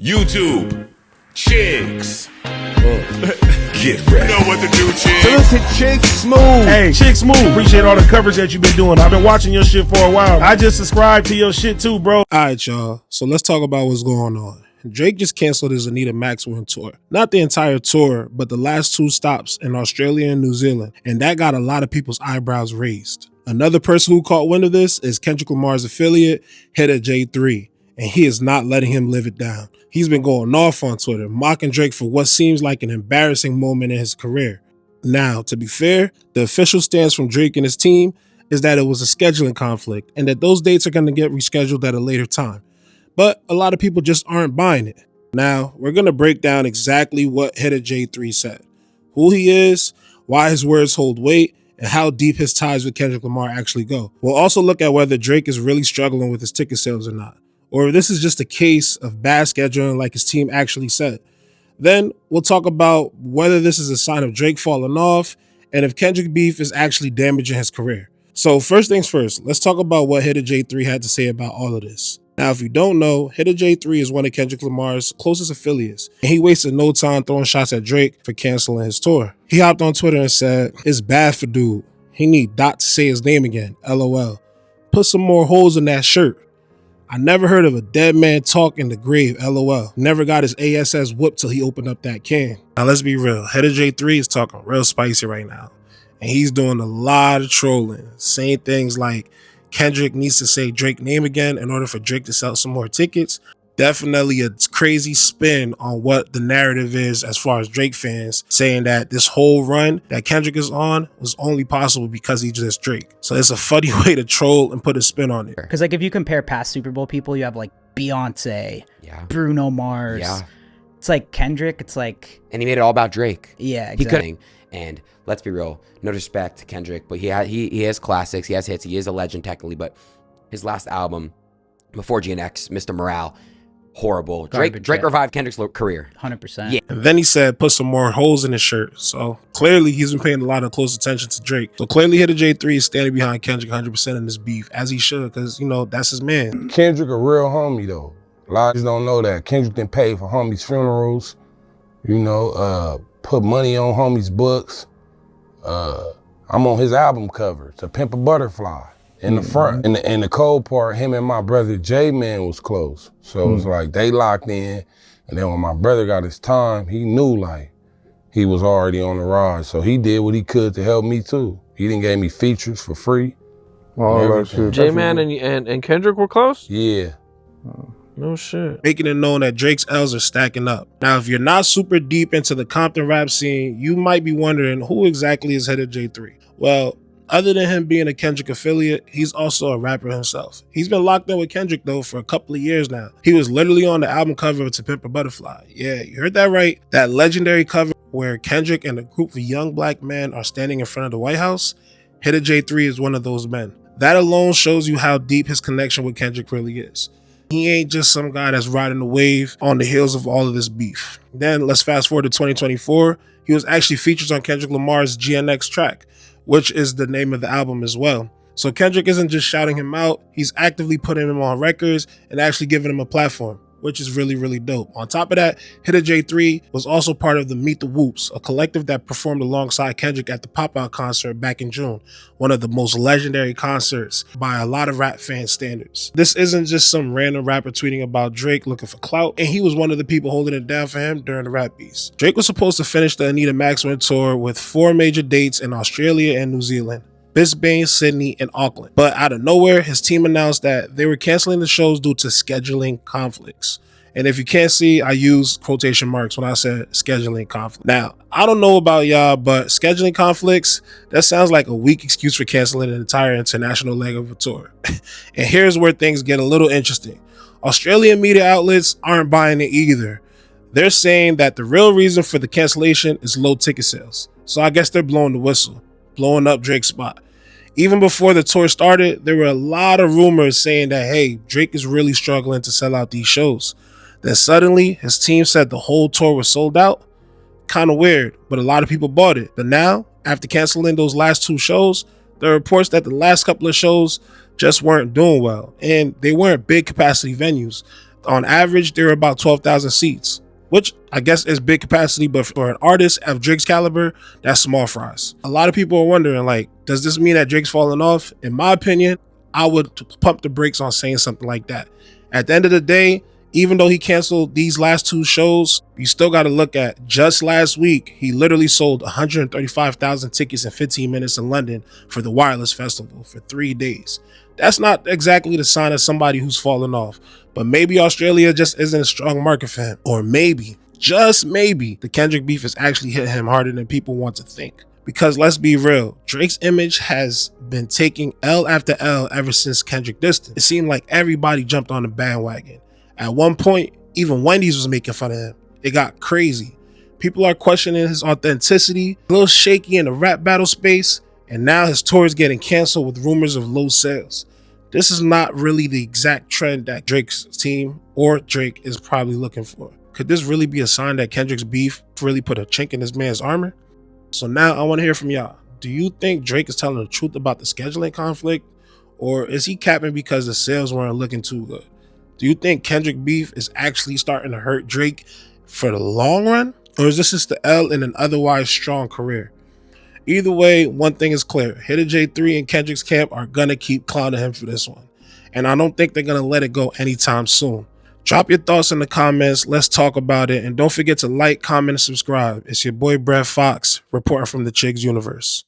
YouTube, chicks. Get ready. You know what to do, chicks. Look at Chick Smooth. Hey, Chick Smooth. Appreciate all the coverage that you've been doing. I've been watching your shit for a while. I just subscribed to your shit too, bro. All right, y'all. So let's talk about what's going on. Drake just canceled his Anita Maxwell tour. Not the entire tour, but the last 2 stops in Australia and New Zealand. And that got a lot of people's eyebrows raised. Another person who caught wind of this is Kendrick Lamar's affiliate, Hitta J3. And he is not letting him live it down. He's been going off on Twitter, mocking Drake for what seems like an embarrassing moment in his career. Now, to be fair, the official stance from Drake and his team is that it was a scheduling conflict and that those dates are going to get rescheduled at a later time. But a lot of people just aren't buying it. Now, we're going to break down exactly what Hitta J3 said, who he is, why his words hold weight, and how deep his ties with Kendrick Lamar actually go. We'll also look at whether Drake is really struggling with his ticket sales or not, or if this is just a case of bad scheduling like his team actually said. Then we'll talk about whether this is a sign of Drake falling off and if Kendrick beef is actually damaging his career. So first things first, let's talk about what Hitta J3 had to say about all of this. Now, if you don't know, Hitta J3 is one of Kendrick Lamar's closest affiliates, and he wasted no time throwing shots at Drake for canceling his tour. He hopped on Twitter and said, "It's bad for dude. He need Dot to say his name again, LOL. Put some more holes in that shirt. I never heard of a dead man talk in the grave, LOL. Never got his ASS whooped till he opened up that can." Now let's be real, Hitta J3 is talking real spicy right now. And he's doing a lot of trolling, saying things like Kendrick needs to say Drake's name again in order for Drake to sell some more tickets. Definitely a crazy spin on what the narrative is as far as Drake fans, saying that this whole run that Kendrick is on was only possible because he's just Drake. So it's a funny way to troll and put a spin on it. Because like if you compare past Super Bowl people, you have like Beyonce, Bruno Mars. It's like Kendrick, it's like... And he made it all about Drake. Yeah, exactly. He couldn't. And let's be real, no disrespect to Kendrick, but he has classics, he has hits, he is a legend technically, but his last album, before GNX, Mr. Morale, horrible. Drake revived Kendrick's career. 100%. Yeah. And then he said, put some more holes in his shirt. So clearly he's been paying a lot of close attention to Drake. So clearly Hitta J3 is standing behind Kendrick 100% in this beef, as he should, because, you know, that's his man. Kendrick a real homie, though. A lot of people don't know that. Kendrick done paid for homies' funerals, you know, put money on homies' books. I'm on his album cover, To Pimp a Butterfly, in the front. And the cold part, him and my brother J-Man was close. So it was like they locked in. And then when my brother got his time, he knew like he was already on the rise. So he did what he could to help me too. He didn't give me features for free. J-Man and Kendrick were close? Yeah. No shit. Making it known that Drake's L's are stacking up. Now, if you're not super deep into the Compton rap scene, you might be wondering who exactly is Hitta J3. Well, other than him being a Kendrick affiliate, he's also a rapper himself. He's been locked in with Kendrick though for a couple of years now. He was literally on the album cover of To Pimp a Butterfly. Yeah, you heard that right. That legendary cover where Kendrick and a group of young black men are standing in front of the White House. Hitta J3 is one of those men. That alone shows you how deep his connection with Kendrick really is. He ain't just some guy that's riding the wave on the heels of all of this beef. Then let's fast forward to 2024. He was actually featured on Kendrick Lamar's GNX track, which is the name of the album as well. So Kendrick isn't just shouting him out, he's actively putting him on records and actually giving him a platform, which is really, really dope. On top of that, Hitta J3 was also part of the Meet the Whoops, a collective that performed alongside Kendrick at the Pop-Out concert back in June, one of the most legendary concerts by a lot of rap fan standards. This isn't just some random rapper tweeting about Drake looking for clout, and he was one of the people holding it down for him during the rap beats. Drake was supposed to finish the Anita Maxwell tour with 4 major dates in Australia and New Zealand, Brisbane, Sydney, and Auckland. But out of nowhere, his team announced that they were canceling the shows due to scheduling conflicts. And if you can't see, I use quotation marks when I said scheduling conflict. Now, I don't know about y'all, but scheduling conflicts, that sounds like a weak excuse for canceling an entire international leg of a tour. And here's where things get a little interesting. Australian media outlets aren't buying it either. They're saying that the real reason for the cancellation is low ticket sales. So I guess they're blowing the whistle, blowing up Drake's spot. Even before the tour started, there were a lot of rumors saying that, hey, Drake is really struggling to sell out these shows. Then suddenly, his team said the whole tour was sold out. Kind of weird, but a lot of people bought it. But now, after canceling those last 2 shows, there are reports that the last couple of shows just weren't doing well, and they weren't big capacity venues. On average, there are about 12,000 seats, which I guess is big capacity, but for an artist of Drake's caliber, that's small fries. A lot of people are wondering, like, does this mean that Drake's falling off? In my opinion, I would pump the brakes on saying something like that. At the end of the day, even though he canceled these last 2 shows, you still got to look at just last week, he literally sold 135,000 tickets in 15 minutes in London for the Wireless Festival for 3 days. That's not exactly the sign of somebody who's fallen off, but maybe Australia just isn't a strong market for him. Or maybe, just maybe, the Kendrick beef has actually hit him harder than people want to think. Because let's be real, Drake's image has been taking L after L ever since Kendrick dissed him. It seemed like everybody jumped on the bandwagon. At one point, even Wendy's was making fun of him. It got crazy. People are questioning his authenticity, a little shaky in the rap battle space, and now his tour is getting canceled with rumors of low sales. This is not really the exact trend that Drake's team or Drake is probably looking for. Could this really be a sign that Kendrick's beef really put a chink in this man's armor? So now I want to hear from y'all. Do you think Drake is telling the truth about the scheduling conflict, or is he capping because the sales weren't looking too good? Do you think Kendrick beef is actually starting to hurt Drake for the long run, or is this just the L in an otherwise strong career? Either way, one thing is clear. Hitta J3 and Kendrick's camp are gonna keep clowning him for this one, and I don't think they're gonna let it go anytime soon. Drop your thoughts in the comments. Let's talk about it, and don't forget to like, comment, and subscribe. It's your boy Brett Fox reporting from the Chigs Universe.